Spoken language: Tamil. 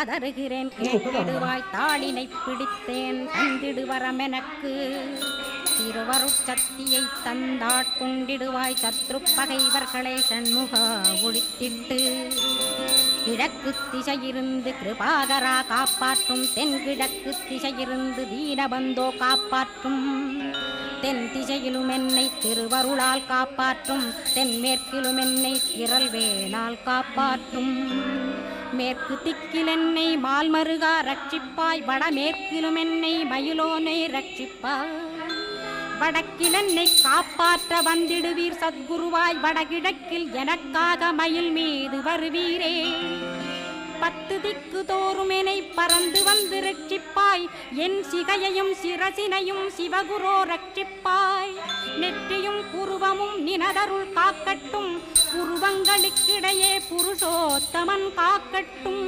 கதறுகிறேன் கேட்டிடுவாய் தாளினை பிடித்தேன் தந்திடுவரமெனக்கு திருவருட்சக்தியை தந்தாட்கொண்டிடுவாய் சத்ரு பகைவர்களை சண்முகா ஒழித்திட்டு கிழக்கு திசையிருந்து கிருபாகரா காப்பாற்றும் தென்கிழக்கு திசையிருந்து தீனபந்தோ காப்பாற்றும் தென் திசையிலும் என்னை திருவருளால் காப்பாற்றும் தென்மேற்கிலும் என்னை திரள்வேலால் காப்பாற்றும் மேற்கு திக்கில் என்னை மால்மருகா ரட்சிப்பாய் வடமேற்கிலும் என்னை மயிலோனை ரட்சிப்பாய் வடக்கில் என்னை காப்பாற்ற வந்திடுவீர் சத்குருவாய் வடகிழக்கில் எனக்காக மயில் மீது வருவீரே 10 திக்கு தோறும் என்னை பறந்து வந்து ரட்சிப்பாய் என் சிகையையும் சிரசினையும் சிவகுரோ ரட்சிப்பாய் நெற்றியும் புருவமும் நினதருள் காக்கட்டும் புருவங்களுக்கிடையே புருஷோத்தமன் காக்கட்டும்